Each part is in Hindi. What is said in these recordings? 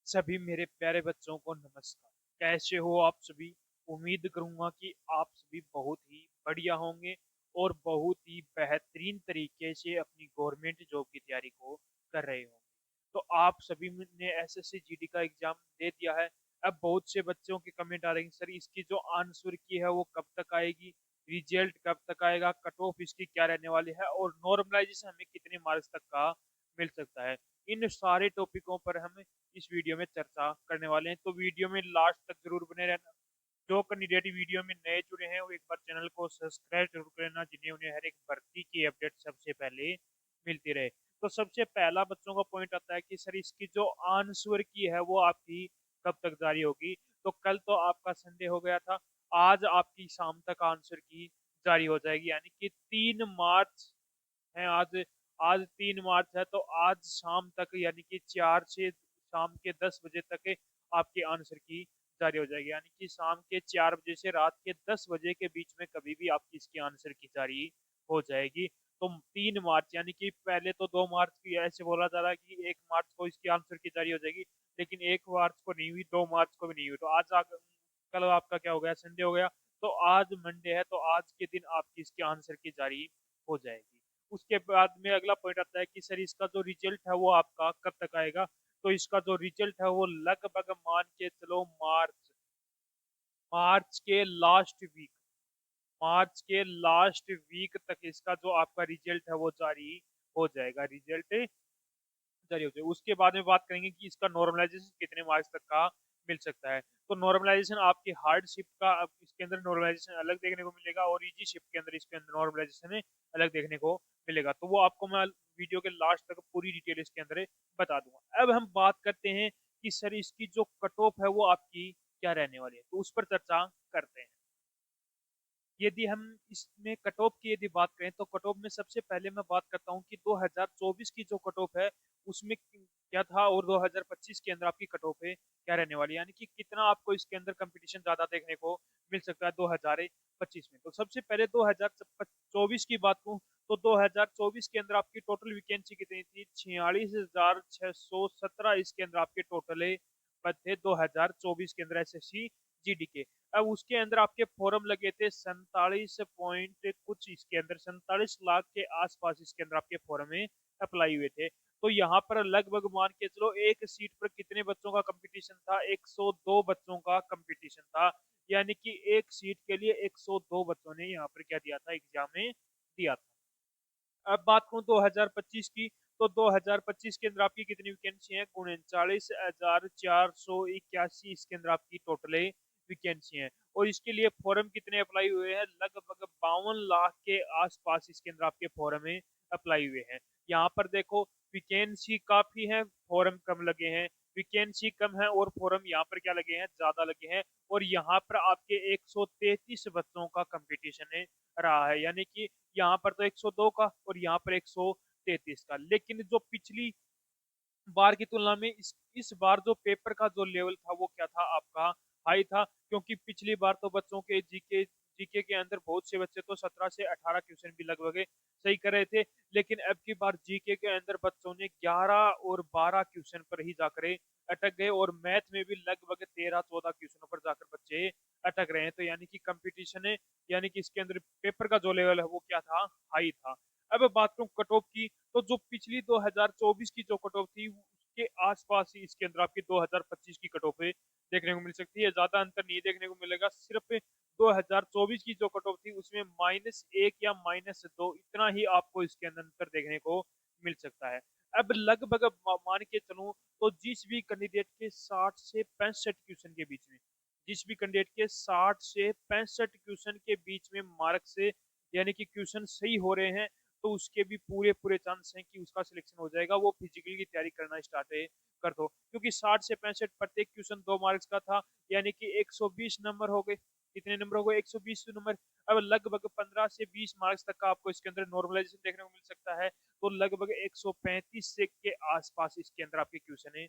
सभी मेरे प्यारे बच्चों को नमस्कार। कैसे हो आप सभी? उम्मीद करूंगा कि आप सभी बहुत ही बढ़िया होंगे और बहुत ही बेहतरीन तरीके से अपनी गवर्नमेंट जॉब की तैयारी को कर रहे होंगे। तो आप सभी ने एसएससी जीडी का एग्जाम दे दिया है। अब बहुत से बच्चों के कमेंट आ रहे हैं, सर इसकी जो आंसर की है वो कब तक आएगी, रिजल्ट कब तक आएगा, कट ऑफ इसकी क्या रहने वाली है और नॉर्मलाइजेशन हमें कितने मार्क्स तक का मिल सकता है। इन सारे टॉपिकों पर हम इस वीडियो में चर्चा करने वाले हैं, तो वीडियो में लास्ट तक जरूर बने रहना। जो कैंडिडेट वीडियो में नए जुड़े हैं वो एक बार चैनल को सब्सक्राइब जरूर कर लेना, जिन्हें उन्हें हर एक भर्ती की अपडेट सबसे पहले मिलती रहे। तो सबसे पहला बच्चों का पॉइंट आता है कि सर इसकी जो आंसर की है वो आपकी कब तक जारी होगी। तो कल तो आपका संडे हो गया था, आज आपकी शाम तक आंसर की जारी हो जाएगी, यानी कि 3 मार्च है आज। आज 3 मार्च है, तो आज शाम तक यानी कि 4 से शाम के 10 बजे तक आपके आंसर की जारी हो जाएगी, यानी कि शाम के 4 बजे से रात के 10 बजे के बीच में कभी भी आपकी इसकी आंसर की जारी हो जाएगी। तो 3 मार्च यानी कि पहले तो 2 मार्च की ऐसे बोला जा रहा है कि 1 मार्च को इसकी आंसर की जारी हो जाएगी, लेकिन 1 मार्च को नहीं हुई, 2 मार्च को भी नहीं हुई। तो आज कल आपका क्या हो गया, संडे हो गया। तो आज मंडे है, तो आज के दिन आपकी इसकी आंसर की जारी हो जाएगी। उसके बाद में अगला पॉइंट आता है कि सर इसका जो रिजल्ट है वो आपका कब तक आएगा। तो इसका जो रिजल्ट है वो लगभग मान के चलो मार्च मार्च के लास्ट वीक मार्च के लास्ट वीक तक इसका जो आपका रिजल्ट है वो जारी हो जाएगा। रिजल्ट जारी हो जाए, उसके बाद में बात करेंगे कि इसका नॉर्मलाइजेशन कितने मार्क्स तक का मिल सकता है। तो नॉर्मलाइजेशन आपकी हार्डशिप का इसके अंदर नॉर्मलाइजेशन अलग देखने को मिलेगा और इजी शिप के अंदर इसके अंदर नॉर्मलाइजेशन अलग देखने को मिलेगा। तो वो आपको मैं वीडियो के लास्ट तक पूरी डिटेल इसके अंदर बता दूंगा। अब हम बात करते हैं कि सर इसकी जो कट ऑफ है वो आपकी क्या रहने वाली है, तो उस पर चर्चा करते हैं। यदि हम इसमें कट ऑफ की यदि बात करें, तो कट ऑफ में सबसे पहले मैं बात करता हूं कि 2024 की जो कट ऑफ है उसमें क्या था और 2025 के अंदर आपकी कट ऑफ है क्या रहने वाली है, यानी कि कितना आपको इसके अंदर कंपटीशन ज्यादा देखने को मिल सकता है 2025 में। तो सबसे पहले 2024 की बात करूं, तो 2024 के अंदर आपकी टोटल वैकेंसी कितनी थी, 46,617 इसके अंदर आपके टोटल पद थे 2024 के अंदर एसएससी जीडी के। अब उसके अंदर आपके फॉर्म लगे थे 47 पॉइंट कुछ, इसके अंदर 47 लाख के आसपास इसके अंदर आपके फॉर्म में अप्लाई हुए थे। तो यहाँ पर लगभग मान के चलो एक सीट पर कितने बच्चों का कंपटीशन था, 102 बच्चों का कंपटीशन था, यानी कि एक सीट के लिए 102 बच्चों ने यहाँ पर क्या दिया था, एग्जाम में दिया था। अब बात करूं 2025 की, तो 2025 के अंदर आपकी कितनी वैकेंसी है, 39,481 इसके अंदर आपकी टोटल वैकेंसी है। और इसके लिए फॉर्म कितने अप्लाई हुए हैं, लगभग 52 लाख के आसपास इसके अंदर आपके फॉर्म में अप्लाई हुए हैं। यहाँ पर देखो वैकेंसी काफी है, फॉर्म कम लगे हैं, वैकेंसी कम है और फॉर्म यहाँ पर क्या लगे हैं, ज्यादा लगे हैं। और यहाँ पर आपके 133 बच्चों का कंपटीशन है रहा है, यानी कि यहाँ पर तो 102 का और यहाँ पर 133 का। लेकिन जो पिछली बार की तुलना में इस बार जो पेपर का जो लेवल था वो क्या था आपका, हाई था। क्योंकि पिछली बार तो बच्चों के जीके जीके के अंदर बहुत से बच्चे तो 17 से 18 क्वेश्चन भी लगभग सही कर रहे थे, लेकिन अब की बार जीके के अंदर बच्चों ने 11 और 12 क्वेश्चन पर ही जाकर अटक गए और मैथ में भी लगभग 13-14 क्वेश्चनों पर जाकर बच्चे अटक रहे हैं। तो यानी कि कंपटीशन है, यानी कि इसके अंदर पेपर का जो लेवल है वो क्या था, हाई था। अब बात करूं कट ऑफ की, तो जो पिछली 2024 की जो कट ऑफ थी उसके आसपास ही इसके अंदर आपकी 2025 की कट ऑफ देखने को मिल सकती है। ज्यादा अंतर नहीं देखने को मिलेगा, सिर्फ 2024 की जो कट ऑफ थी उसमें -1 या -2 इतना ही आपको इसके अंदर अंतर देखने को मिल सकता है। अब लगभग मान के चलूं, तो जिस भी कैंडिडेट के 60 से 65 क्वेश्चन के बीच में, जिस भी कैंडिडेट के 60 से 65 क्वेश्चन के बीच में मार्क से यानी कि क्वेश्चन सही हो रहे हैं, तो उसके भी पूरे पूरे चांस हैं कि उसका सिलेक्शन हो जाएगा। वो फिजिकल की तैयारी करना स्टार्ट कर दो, क्योंकि 60 से 65 प्रत्येक क्वेश्चन 2 मार्क्स का था, यानी कि 120 नंबर हो गए। कितने नंबर हो गए, 120 नंबर। अब लगभग 15 से 20 मार्क्स तक का आपको इसके अंदर नॉर्मलाइजेशन देखने को मिल सकता है। तो लगभग 135 से के आसपास इसके अंदर आपके क्वेश्चन है,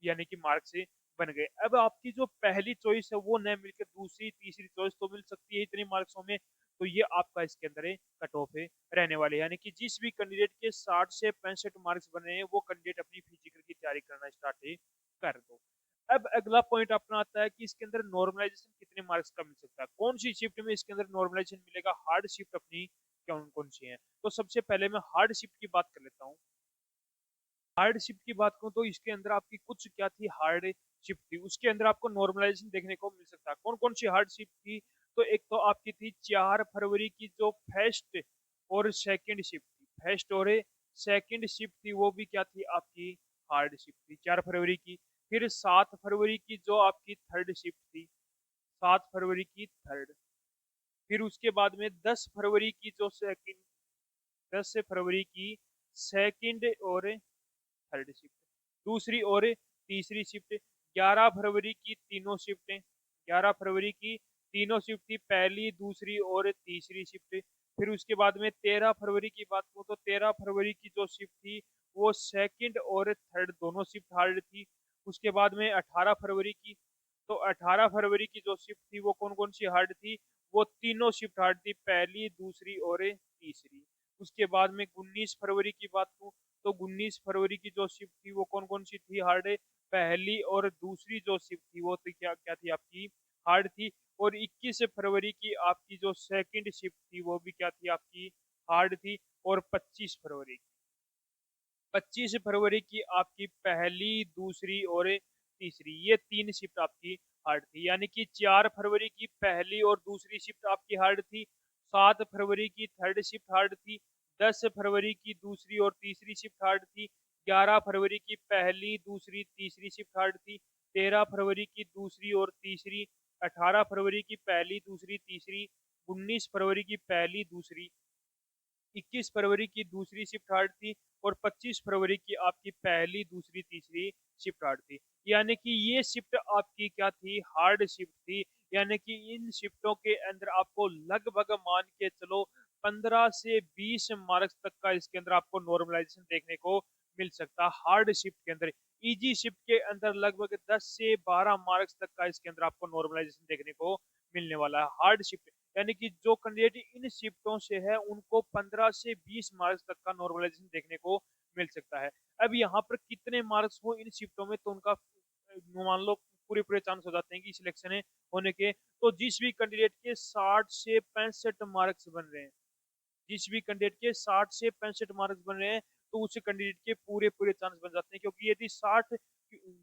यानी कि मार्क्स बन गए। अब आपकी जो पहली चॉइस है वो न मिलकर दूसरी तीसरी चॉइस तो मिल सकती है इतने मार्क्सों में। तो ये आपका इसके अंदर कट ऑफ रहने वाले, यानी कि जिस भी कैंडिडेट के 60 से 65 मार्क्स बने हैं वो कैंडिडेट अपनी फिजिकल की तैयारी करना स्टार्ट कर दो। अब अगला पॉइंट अपना आता है कि इसके अंदर नॉर्मलाइजेशन कितने मार्क्स का मिल सकता है, कौन सी शिफ्ट में इसके अंदर नॉर्मलाइजेशन मिलेगा, हार्ड शिफ्ट अपनी कौन कौन सी है। तो सबसे पहले मैं हार्ड शिफ्ट की बात कर लेता हूँ। हार्ड शिफ्ट की बात करूँ तो इसके अंदर आपकी कुछ क्या थी, हार्ड शिफ्ट थी, उसके अंदर आपको नॉर्मलाइजेशन देखने को मिल सकता है। कौन कौन सी हार्ड शिफ्ट थी, तो एक तो आपकी थी 4 फरवरी की जो फर्स्ट और सेकंड शिफ्ट थी, फर्स्ट और सेकंड शिफ्ट थी, वो भी क्या थी आपकी हार्ड शिफ्ट थी 4 फरवरी की। फिर 7 फरवरी की जो आपकी थर्ड शिफ्ट थी, 7 फरवरी की थर्ड। फिर उसके बाद में 10 फरवरी की जो सेकंड, 10 फरवरी की सेकंड और थर्ड शिफ्ट दूसरी, और तीसरी शिफ्ट 11 फरवरी की तीनों शिफ्टें, 11 फरवरी की तीनों शिफ्ट थी, पहली दूसरी और तीसरी शिफ्ट। फिर उसके बाद में 13 फरवरी की बात करूँ तो 13 फरवरी की जो शिफ्ट थी वो सेकंड और थर्ड दोनों शिफ्ट हार्ड थी। उसके बाद में 18 फरवरी की, तो 18 फरवरी की जो शिफ्ट थी वो कौन कौन सी हार्ड थी, वो तीनों शिफ्ट हार्ड थी, पहली दूसरी और तीसरी। उसके बाद में 19 फरवरी की बात करूँ तो 19 फरवरी की जो शिफ्ट थी वो कौन कौन सी थी हार्ड, पहली और दूसरी जो शिफ्ट थी वो थी क्या क्या थी आपकी हार्ड थी। और 21 फरवरी की आपकी जो सेकंड शिफ्ट थी वो भी क्या थी आपकी हार्ड थी। और 25 फरवरी, 25 फरवरी की आपकी पहली दूसरी और तीसरी, ये तीन शिफ्ट आपकी हार्ड थी, यानी कि 4 फरवरी की पहली और दूसरी शिफ्ट आपकी हार्ड थी, 7 फरवरी की थर्ड शिफ्ट हार्ड थी, 10 फरवरी की दूसरी और तीसरी शिफ्ट हार्ड थी, 11 फरवरी की पहली दूसरी तीसरी शिफ्ट हार्ड थी, 13 फरवरी की दूसरी और तीसरी, 18 फरवरी की पहली दूसरी तीसरी, 19 फरवरी की पहली दूसरी, 21 फरवरी की दूसरी शिफ्ट हार्ड थी, और 25 फरवरी की आपकी पहली दूसरी तीसरी शिफ्ट हार्ड थी। यानी कि ये शिफ्ट आपकी क्या थी, हार्ड शिफ्ट थी। यानी कि इन शिफ्टों के अंदर आपको लगभग मान के चलो 15 से 20 मार्क्स तक का इसके अंदर आपको नॉर्मलाइजेशन देखने को मिल सकता है हार्ड शिफ्ट के अंदर। इजी शिफ्ट के अंदर लगभग 10 से 12 मार्क्स तक का इसके अंदर आपको नॉर्मलाइजेशन देखने को मिलने वाला है हार्ड शिफ्ट। यानी कि जो कैंडिडेट इन शिफ्टों से है उनको 15 से 20 मार्क्स तक का नॉर्मलाइजेशन देखने को मिल सकता है। अब यहाँ पर कितने मार्क्स हो इन शिफ्टों में, तो उनका मान लो पूरे पूरे चांस हो जाते हैं कि सिलेक्शन होने के। तो जिस भी कैंडिडेट के 60 से 65 मार्क्स बन रहे हैं, जिस भी कैंडिडेट के 60 से 65 मार्क्स बन रहे हैं, तो उस कैंडिडेट के पूरे पूरे चांस बन जाते हैं। क्योंकि यदि 60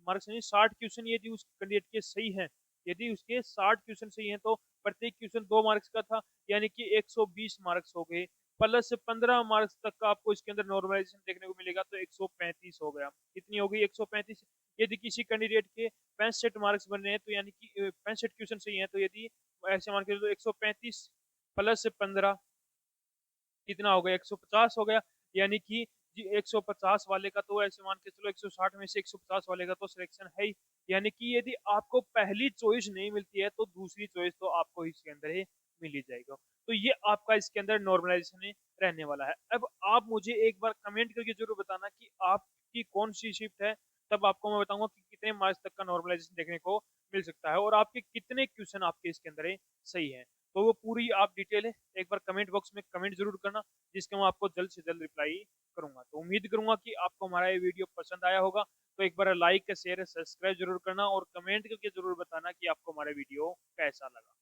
मार्क्स नहीं, 60 क्वेश्चन यदि उस कैंडिडेट के सही हैं, यदि उसके 60 क्वेश्चन सही हैं, तो प्रत्येक क्वेश्चन 2 मार्क्स का था, यानी कि 120 मार्क्स हो गए, प्लस 15 मार्क्स तक का आपको इसके अंदर नॉर्मलाइजेशन देखने को मिलेगा, तो 135 हो गया। कितनी हो गई, 135। यदि किसी कैंडिडेट के 65 मार्क्स बन रहे हैं, तो यानी कि 65 क्वेश्चन सही हैं, तो यदि ऐसे मान के तो 135 प्लस 15 कितना हो गया, 150 हो गया। यानी कि जी 150 वाले का तो ऐसे मान के चलो 160 में से 150 वाले का तो सिलेक्शन है ही। यानी कि यदि आपको पहली चॉइस नहीं मिलती है तो दूसरी चॉइस तो आपको इसके अंदर ही मिल ही जाएगा। तो ये आपका इसके अंदर नॉर्मलाइजेशन रहने वाला है। अब आप मुझे एक बार कमेंट करके जरूर बताना कि आपकी कौन सी शिफ्ट है, तब आपको मैं बताऊंगा कि कितने मार्क्स तक का नॉर्मलाइजेशन देखने को मिल सकता है और आपके कितने क्वेश्चन आपके इसके अंदर सही है। तो वो पूरी आप डिटेल है एक बार कमेंट बॉक्स में कमेंट जरूर करना, जिसका मैं आपको जल्द से जल्द रिप्लाई करूंगा। तो उम्मीद करूंगा कि आपको हमारा ये वीडियो पसंद आया होगा। तो एक बार लाइक शेयर सब्सक्राइब जरूर करना और कमेंट करके जरूर बताना कि आपको हमारा वीडियो कैसा लगा।